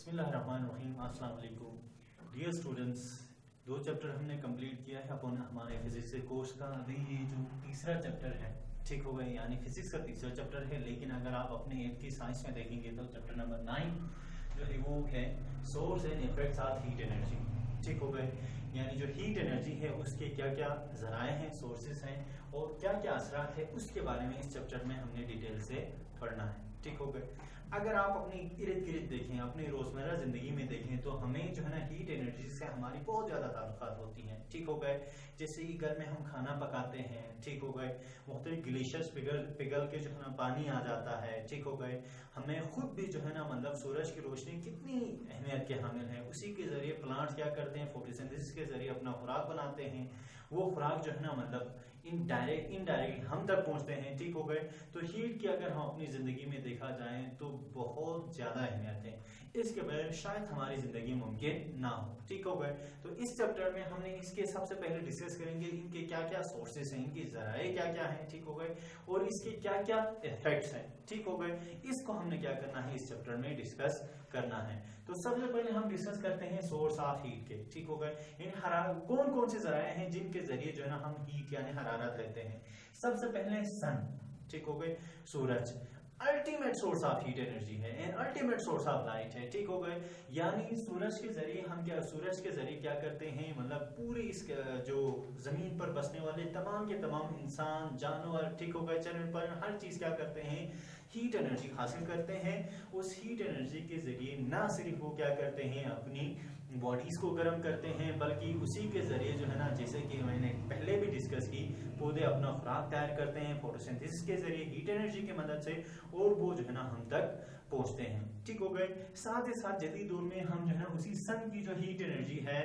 बिस्मिल्लाहिर्रहमानिर्रहीम। अस्सलाम वालेकुम डियर स्टूडेंट्स। 2 चैप्टर हमने कंप्लीट किया है अपन हमारे फिजिक्स के कोर्स का। अभी ये जो तीसरा चैप्टर है, ठीक हो गए, यानी फिजिक्स का तीसरा चैप्टर है। लेकिन अगर आप अपने 8th की साइंस में देखेंगे तो चैप्टर नंबर 9 जो है वो है source and effects of heat energy, ठीक हो गए। यानी जो हीट एनर्जी है उसके क्या क्या जराए हैं, सोर्सेस हैं और क्या क्या असरात है, उसके बारे में इस चैप्टर में हमने डिटेल से पढ़ना है, ठीक हो गए। अगर आप अपने इर्द गिर्द देखें, अपनी रोजमर्रा जिंदगी में देखें तो हमें जो है ना हीट एनर्जी से हमारी बहुत ज्यादा ताल्लुकात होती हैं, ठीक हो गए। जैसे कि घर में हम खाना पकाते हैं, ठीक हो गए, मुख्तलिफ ग्लेशियर्स पिघल के जो है ना पानी आ जाता है, ठीक हो गए। हमें खुद भी जो है ना मतलब सूरज की रोशनी कितनी अहमियत के हामिल है। उसी के जरिए प्लांट क्या करते हैं, फोटोसिंथेसिस के जरिए अपना खुराक बनाते हैं। वो खुराक जो है ना मतलब इनडायरेक्ट हम तक पहुंचते हैं, ठीक हो गए। तो हीट की अगर हम अपनी जिंदगी में देखा जाए तो बहुत ज्यादा अहमियत है। इसके बगैर शायद हमारी जिंदगी मुमकिन ना हो, ठीक हो गए। तो इस चैप्टर में हमने इसके सबसे पहले डिस्कस करेंगे इनके क्या क्या सोर्सेस हैं, इनकी जराए क्या क्या हैं, ठीक हो गए, और इसके क्या क्या इफेक्ट्स हैं, ठीक हो गए। इसको हमने क्या करना है, इस चैप्टर में डिस्कस करना है। तो सबसे पहले हम डिस्कस करते हैं सोर्स ऑफ हीट के, ठीक हो गए। कौन कौन से जराए हैं जिनके जरिए जो है ना हम हीट यानी हरारत लेते हैं। सबसे पहले सन, ठीक हो गए, सूरज ultimate source of heat energy है and ultimate source of light है, ठीक हो गए। यानी सूरज के जरिए हम सूरज के जरिए क्या करते हैं, मतलब पूरे इस जो जमीन पर बसने वाले तमाम के तमाम इंसान, जानवर, ठीक हो गए, चरण पर हर चीज क्या करते हैं, हीट एनर्जी हासिल करते हैं। उस हीट एनर्जी के जरिए ना सिर्फ वो क्या करते हैं अपनी बॉडीज को गर्म करते हैं, बल्कि उसी के जरिए जो है ना, जैसे कि मैंने पहले भी डिस्कस की, पौधे अपना खुराक तैयार करते हैं फोटोसिंथेसिस के जरिए हीट एनर्जी की मदद से, और वो जो है ना हम तक पहुंचते हैं, ठीक हो गए। साथ ही साथ जदीद दौर में हम जो है ना उसी सन की जो हीट एनर्जी है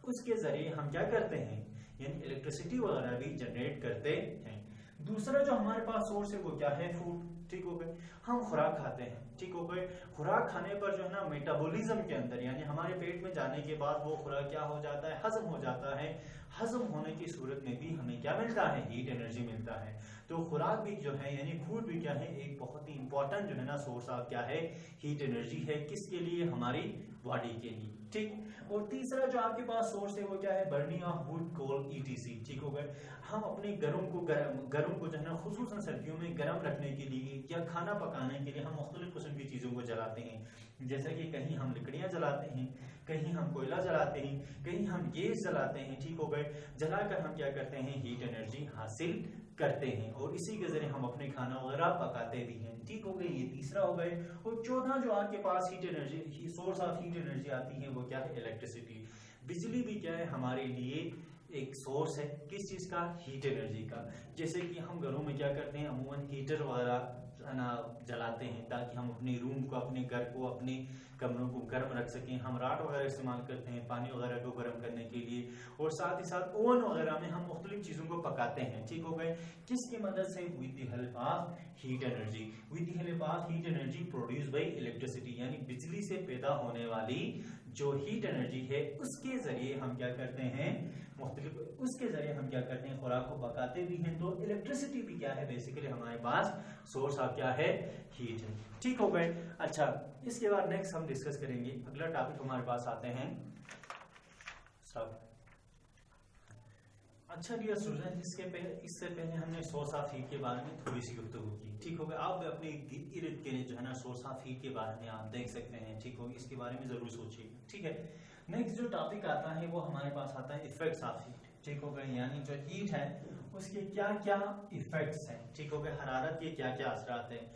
उसके जरिए हम क्या करते हैं, यानी इलेक्ट्रिसिटी वगैरह भी जनरेट करते हैं। दूसरा जो हमारे पास सोर्स है वो क्या है, फूड, ठीक हो गए। हम खुराक खाते हैं, ठीक हो गए। खुराक खाने पर जो है ना मेटाबॉलिज्म के अंदर यानी हमारे पेट में जाने के बाद वो खुराक क्या हो जाता है, हजम हो जाता है। हजम होने की सूरत में भी हमें क्या मिलता है, हीट एनर्जी मिलता है। तो खुराक भी जो है यानी फूड भी क्या है, एक बहुत ही इंपॉर्टेंट जो है ना सोर्स ऑफ क्या है, हीट एनर्जी है। किसके लिए, हमारी बॉडी के लिए, ठीक। और तीसरा जो आपके पास सोर्स है वो क्या है, burning of wood, coal, etc, ठीक हो गए। हम अपने घरों को जो है ना खुसूसन सर्दियों में गर्म रखने के लिए या खाना पकाने के लिए हम मुख्तलिफ किस्म की चीजों को जलाते हैं। जैसे कि कहीं हम लकड़ियां जलाते हैं, कहीं हम कोयला जलाते हैं, कहीं हम गैस जलाते हैं, ठीक हो गए। जलाकर हम क्या करते हैं, हीट एनर्जी हासिल करते हैं और इसी के जरिए हम अपने खाना वगैरह पकाते भी हैं, ठीक हो गए। ये तीसरा हो गए। और चौथा जो आपके पास heat energy source of heat energy आती है वो क्या है, इलेक्ट्रिसिटी। बिजली भी क्या है हमारे लिए एक सोर्स है, किस चीज का, हीट एनर्जी का। जैसे कि हम घरों में क्या करते हैं, अमूमन हीटर वगैरह जलाते हैं ताकि हम अपने रूम को, अपने घर को, अपने कमरों को गर्म रख सकें। हम राट वगैरह इस्तेमाल करते हैं पानी वगैरह को गर्म करने के लिए, और साथ ही साथ ओवन वगैरह में हम मुख्तलिफ चीजों को पकाते हैं, ठीक हो गए। किसकी मदद से, with the help of heat energy. With the help of heat energy produce by electricity, यानी बिजली से पैदा होने वाली जो हीट एनर्जी है उसके जरिए हम क्या करते हैं, उसके जरिए हम क्या करते हैं, खुराक को पकाते भी हैं। तो इलेक्ट्रिसिटी भी क्या है, बेसिकली हमारे पास सोर्स ऑफ क्या है, हीट है, ठीक हो गए। अच्छा, इसके बाद नेक्स्ट हम डिस्कस करेंगे अगला टॉपिक हमारे पास आते हैं सब। अच्छा डियर स्टूडेंट, इससे पहले हमने सोर्स ऑफ हीट के बारे में थोड़ी सी गुफ्तगू की, ठीक हो गया। आप अपने इर्द गिर्द जो है ना सोर्स ऑफ हीट के बारे में आप देख सकते हैं, ठीक हो, इसके बारे में जरूर सोचिए, ठीक है। नेक्स्ट जो टॉपिक आता है वो हमारे पास आता है इफेक्ट्स ऑफ हीट, ठीक हो गए। यानी जो हीट है उसके क्या क्या इफेक्ट्स हैं, ठीक हो गए, हरारत के क्या क्या असरात हैं।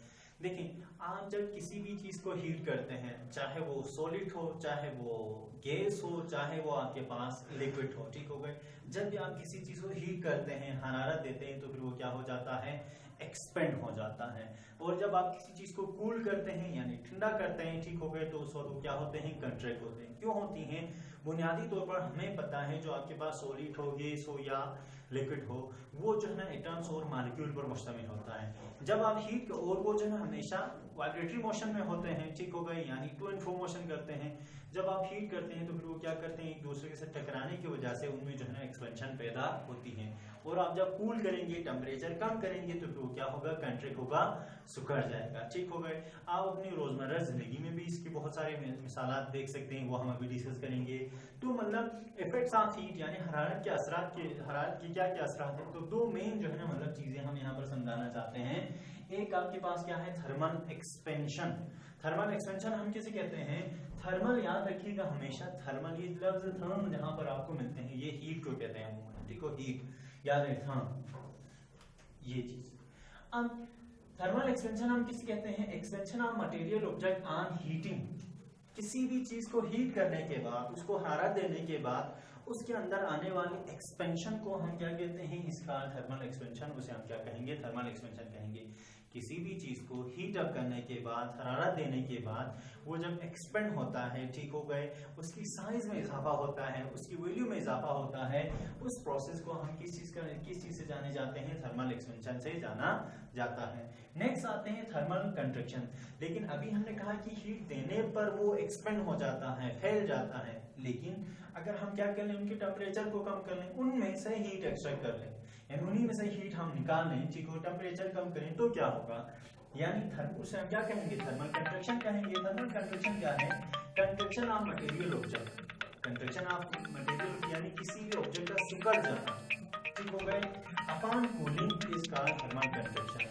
देखिए, आप जब किसी भी चीज को हीट करते हैं, चाहे वो सॉलिड हो, चाहे वो गैस हो, चाहे वो आपके पास लिक्विड हो, ठीक हो गए। जब भी आप किसी चीज को हीट करते हैं, हरारत देते हैं, तो फिर वो क्या हो जाता है, एक्सपेंड हो जाता है। और जब आप किसी चीज को कूल करते हैं यानी ठंडा करते हैं, ठीक हो गए, तो उस वक्त क्या होते हैं, कंट्रैक्ट होते हैं। क्यों होती हैं, बुनियादी तौर पर हमें पता है जो आपके पास सॉलिड हो, गैस हो या लिक्विड हो, वो जो है ना एटम्स और मॉलिक्यूल पर मुश्तमिल होता है। जब आप हीट और वो जो है हमेशा वाइब्रेटरी मोशन में होते हैं, ठीक हो गए, यानी टू एंड फ्रो मोशन करते हैं। जब आप हीट करते हैं तो फिर वो क्या करते हैं, एक दूसरे के साथ टकराने की वजह से उनमें जो है ना एक्सपेंशन पैदा होती है। और आप जब कूल करेंगे, टेम्परेचर कम करेंगे, तो फिर वो क्या होगा, कंट्रैक्ट होगा, सुकड़ जाएगा। ठीक हो गए। आप अपनी रोजमर्रा जिंदगी में भी इसकी बहुत सारे मिसालात देख सकते हैं, वो हम अभी डिस्कस करेंगे। तो मतलब इफेक्ट्स ऑफ हीट यानी हरारत के क्या क्या असरात हैं। तो दो मेन जो है ना मतलब चीजें हम यहाँ पर समझाना चाहते हैं। एक आपके पास क्या है, थर्मल एक्सपेंशन। थर्मल एक्सपेंशन हम किसे कहते हैं, थर्मल, याद रखिएगा हमेशा थर्मल, ये लफ्ज थर्म जहां पर आपको मिलते हैं ये हीट को कहते हैं। ठीक हो, हीट याद रखें, हाँ ये चीज। अब थर्मल एक्सपेंशन हम किसे कहते हैं, expansion of material object on heating. किसी भी चीज को हीट करने के बाद, उसको हरारत देने के बाद उसके अंदर आने वाली एक्सपेंशन को हम क्या कहते हैं, इसका थर्मल एक्सपेंशन, उसे हम क्या कहेंगे, थर्मल एक्सपेंशन कहेंगे। किसी भी चीज को हीट अप करने के बाद, हरारत देने के बाद वो जब एक्सपेंड होता है, ठीक हो गए, उसकी साइज में इजाफा होता है, उसकी वैल्यू में इजाफा होता है, उस प्रोसेस को हम किस चीज से जाने जाते हैं, थर्मल एक्सपेंशन से जाना जाता है। नेक्स्ट आते हैं थर्मल कंट्रैक्शन। लेकिन अभी हमने कहा कि हीट देने पर वो एक्सपेंड हो जाता है, फैल जाता है, लेकिन अगर हम क्या कर लें, उनके टेम्परेचर को कम कर लें, उनमें से हीट एक्सट्रैक्ट कर लें, यानी उन्हीं में से हीट हम निकाल लें, ठीक हो, टेम्परेचर कम करें, तो क्या होगा, यानी उसे हम क्या कहेंगे, थर्मल कंट्रैक्शन कहेंगे। थर्मल कंट्रैक्शन क्या है, contraction of material object, contraction of material यानी किसी भी ऑब्जेक्ट का सिकुड़ जाना, ठीक हो गए, upon cooling is called thermal contraction,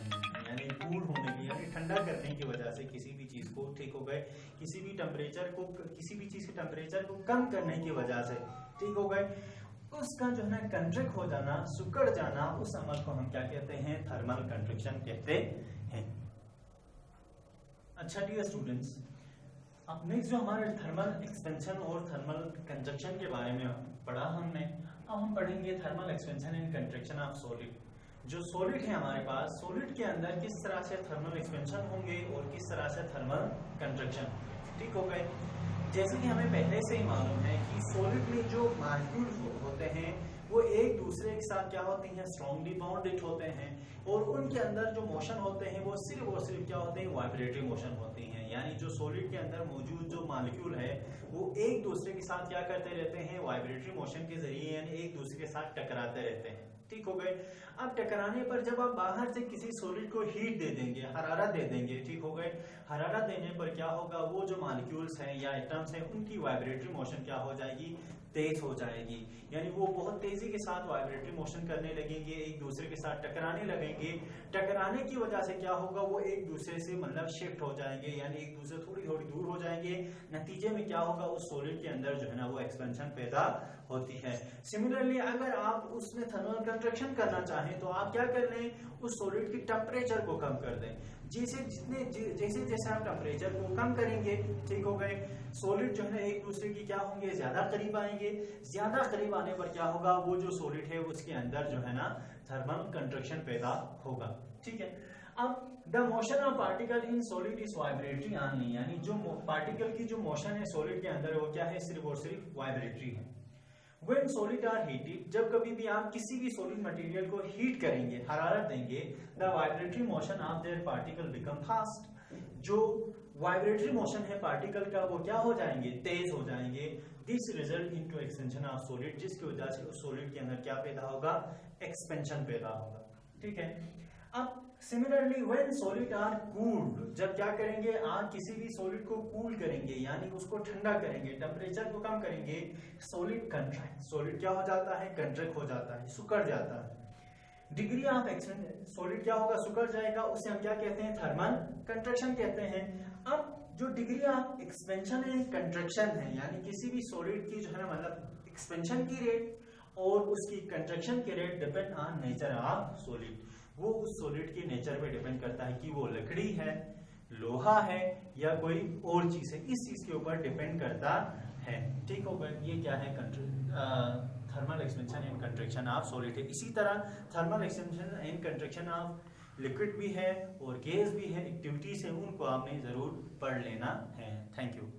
यानी कूल होने की यानी ठंडा करने की वजह से किसी भी चीज को, ठीक हो गए, किसी भी टेम्परेचर को, किसी भी चीज के टेम्परेचर को कम करने की वजह से, ठीक हो गए, उसका जो है ना कंट्रैक्ट हो जाना, सुकड़ जाना, उस अमल को हम क्या कहते हैं, थर्मल कंट्रैक्शन कहते हैं। अच्छा डियर स्टूडेंट्स, अब नेक्स्ट जो हमारे थर्मल एक्सपेंशन और थर्मल कंट्रैक्शन के बारे में पढ़ा हमने, अब हम पढ़ेंगे thermal expansion and contraction of solid. जो सॉलिड है हमारे पास, सॉलिड के अंदर किस तरह से थर्मल एक्सपेंशन होंगे और किस तरह से थर्मल कंट्रैक्शन, ठीक हो गए। जैसे कि हमें पहले से ही मालूम है कि सॉलिड में जो मॉलिक्यूल होते हैं वो एक दूसरे के साथ क्या होते हैं, स्ट्रांगली बॉन्डेड होते हैं, और उनके अंदर जो मोशन होते हैं वो सिर्फ और सिर्फ क्या होते हैं, वाइब्रेटरी मोशन होती हैं। यानी जो सॉलिड के अंदर मौजूद जो मॉलिक्यूल है वो एक दूसरे के साथ क्या करते रहते हैं, वाइब्रेटरी मोशन के जरिए यानी एक दूसरे के साथ टकराते रहते हैं, ठीक हो गए। अब टकराने पर जब आप बाहर से किसी सॉलिड को हीट दे देंगे, हरारत दे देंगे, ठीक हो गए, हरारत देने पर क्या होगा, वो जो मॉलिक्यूल्स हैं या एटम्स हैं उनकी वाइब्रेटरी मोशन क्या हो जाएगी, तेज हो जाएगी, यानी वो बहुत तेजी के साथ वाइब्रेटरी मोशन करने लगेंगे, एक दूसरे के साथ टकराने लगेंगे। टकराने की वजह से क्या होगा, वो एक दूसरे से मतलब शिफ्ट हो जाएंगे, यानी एक दूसरे थोड़ी थोड़ी दूर हो जाएंगे। नतीजे में क्या होगा, उस सॉलिड के अंदर जो है ना वो एक्सपेंशन पैदा होती है। सिमिलरली अगर आप उसमें थर्मल कंट्रैक्शन करना चाहें तो आप क्या कर लें, उस सॉलिड की टेम्परेचर को कम कर दें। जैसे जैसे आप टेम्परेचर को कम करेंगे, ठीक हो गए, सॉलिड जो है ना एक दूसरे की क्या होंगे, ज्यादा करीब आएंगे। ज्यादा करीब आने पर क्या होगा, वो जो सॉलिड है उसके अंदर जो है ना थर्मल कंट्रैक्शन पैदा होगा, ठीक है। अब the motion of particle in solid is vibratory only, यानी जो पार्टिकल की जो मोशन है सॉलिड के अंदर वो क्या है, सिर्फ और सिर्फ वाइब्रेटरी है। When solid are heated, जब कभी भी आप किसी भी सॉलिड मटेरियल को हीट करेंगे, हरारत देंगे, the vibratory motion of their particle become fast, जो वाइब्रेटरी मोशन है पार्टिकल का वो क्या हो जाएंगे, तेज हो जाएंगे। This result into expansion of solid, जिसकी वजह से उस सॉलिड के अंदर क्या पैदा होगा, एक्सपेंशन पैदा होगा, ठीक है। अब similarly when solid are cooled, जब क्या करेंगे, आप किसी भी सॉलिड को कूल करेंगे यानी उसको ठंडा करेंगे, टेम्परेचर को कम करेंगे, सॉलिड कंट्रैक्ट, सॉलिड क्या हो जाता है, कंट्रैक्ट हो जाता है, सुकड़ जाता है। डिग्री ऑफ एक्सपेंशन, सॉलिड क्या होगा, सुकड़ जाएगा, उसे हम क्या कहते हैं, थर्मल कंट्रैक्शन कहते हैं। अब जो degree of expansion and contraction है, यानी किसी भी सॉलिड की जो है ना मतलब एक्सपेंशन की रेट और उसकी कंट्रैक्शन की rate depend on nature of solid, वो उस सॉलिड के नेचर पे डिपेंड करता है कि वो लकड़ी है, लोहा है या कोई और चीज है, इस चीज के ऊपर डिपेंड करता है, ठीक होगा। ये क्या है, thermal expansion and contraction of solid है। इसी तरह thermal expansion and contraction of liquid भी है और गैस भी है, एक्टिविटीज है, उनको आपने जरूर पढ़ लेना है। Thank you.